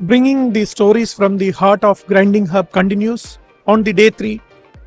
Bringing the stories from the heart of Grinding Hub continues on the day 3,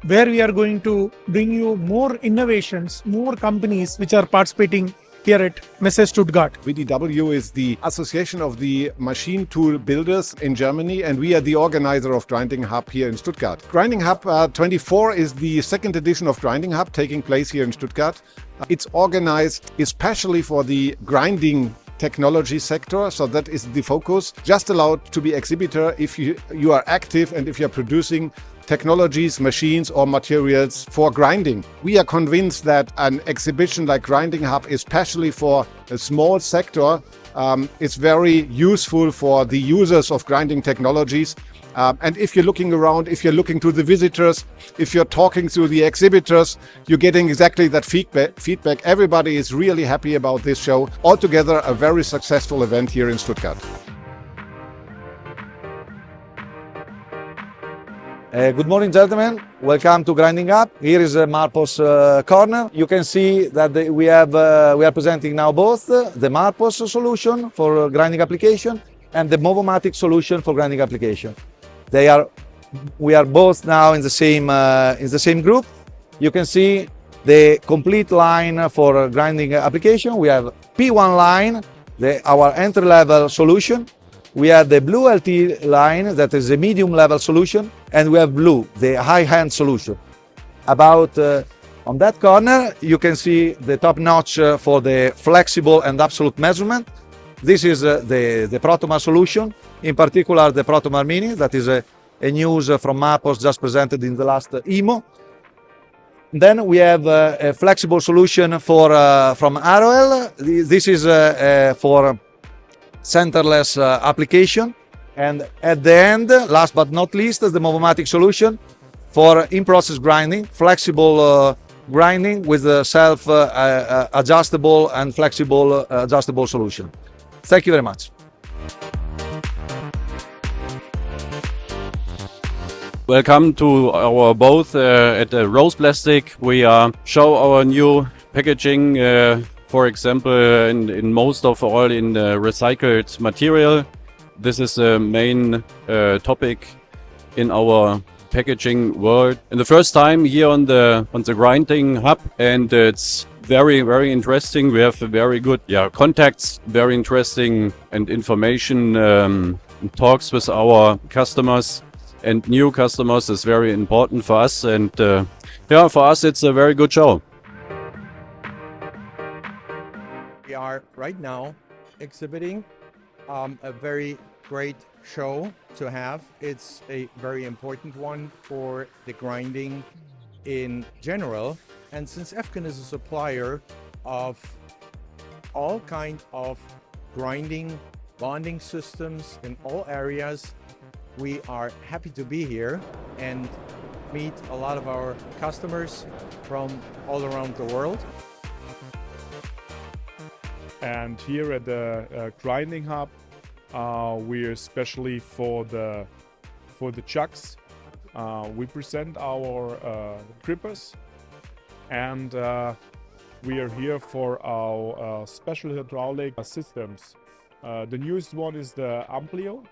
where we are going to bring you more innovations, more companies which are participating here at Messe Stuttgart. VDW is the Association of the Machine Tool Builders in Germany, and we are the organizer of Grinding Hub here in Stuttgart. Grinding Hub 24 is the second edition of Grinding Hub taking place here in Stuttgart. It's organized especially for the grinding technology sector, so that is the focus. Just allowed to be exhibitor if you are active and if you're producing technologies, machines or materials for grinding. We are convinced that an exhibition like Grinding Hub, especially for a small sector, is very useful for the users of grinding technologies. And if you're looking around, if you're looking to the visitors, if you're talking to the exhibitors, you're getting exactly that feedback. Everybody is really happy about this show. Altogether, a very successful event here in Stuttgart. Good morning, gentlemen. Welcome to Grinding Up. Here is Marpos corner. You can see that we are presenting now both the Marpos solution for grinding application and the Movomatic solution for grinding application. We are both now in the same group. You can see the complete line for grinding application. We have P1 line, our entry-level solution. We have the Blue LT line, that is a medium-level solution, and we have Blue, the high-end solution. On that corner, you can see the top notch for the flexible and absolute measurement. This is the Protomar solution, in particular the Protomar Mini, that is a news from Marpos just presented in the last EMO. Then we have a flexible solution from Arroel. This is for centerless application. And at the end, last but not least, is the Movomatic solution for in-process grinding, flexible grinding with a self-adjustable and flexible adjustable solution. Thank you very much. Welcome to our booth at Rose Plastic. We show our new packaging, for example, in most of all in recycled material. This is the main topic in our packaging world. And the first time here on the Grinding Hub, and it's very, very interesting. We have very good contacts, very interesting and information talks with our customers. And new customers is very important for us, and for us it's a very good show. We are right now exhibiting a very great show to have. It's a very important one for the grinding in general, and since Efken is a supplier of all kinds of grinding bonding systems in all areas, we are happy to be here and meet a lot of our customers from all around the world. And here at the Grinding Hub, we're especially for the chucks. We present our grippers, and we are here for our special hydraulic systems. The newest one is the Amplio.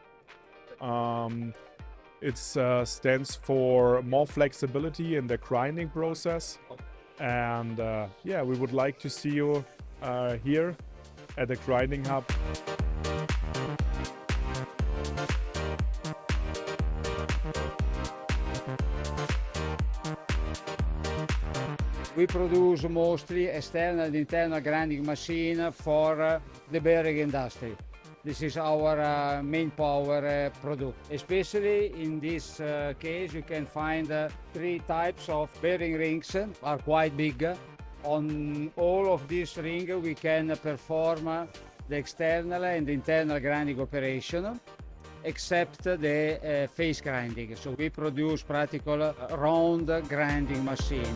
It stands for more flexibility in the grinding process, and we would like to see you here at the Grinding Hub. We produce mostly external and internal grinding machine for the bearing industry. This is our main power product. Especially in this case, you can find 3 types of bearing rings, are quite big. On all of these rings, we can perform the external and internal grinding operation, except the face grinding. So we produce practical round grinding machine.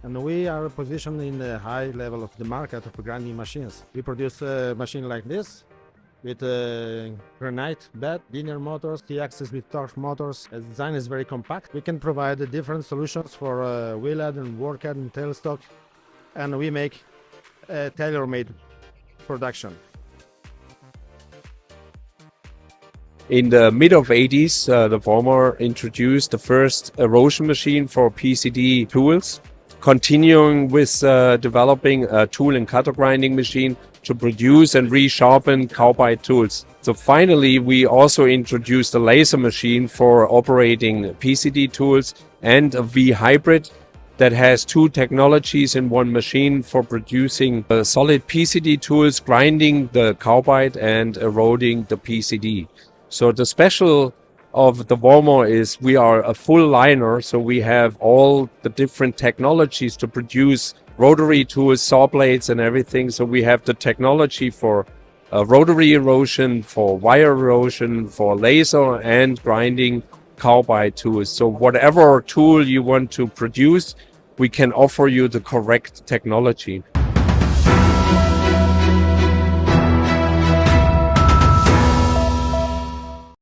And we are positioned in the high level of the market of grinding machines. We produce a machine like this with granite bed, linear motors, T-axis with torque motors. The design is very compact. We can provide different solutions for wheel-head and work-head and tailstock, and we make a tailor-made production. In the mid of 80s, the former introduced the first erosion machine for PCD tools, continuing with developing a tool and cutter grinding machine to produce and resharpen carbide tools. So finally, we also introduced a laser machine for operating PCD tools and a V-hybrid that has two technologies in one machine for producing solid PCD tools, grinding the carbide and eroding the PCD. So the special of the Warmer is we are a full liner, so we have all the different technologies to produce rotary tools, saw blades and everything. So we have the technology for rotary erosion, for wire erosion, for laser and grinding carbide tools. So whatever tool you want to produce, we can offer you the correct technology.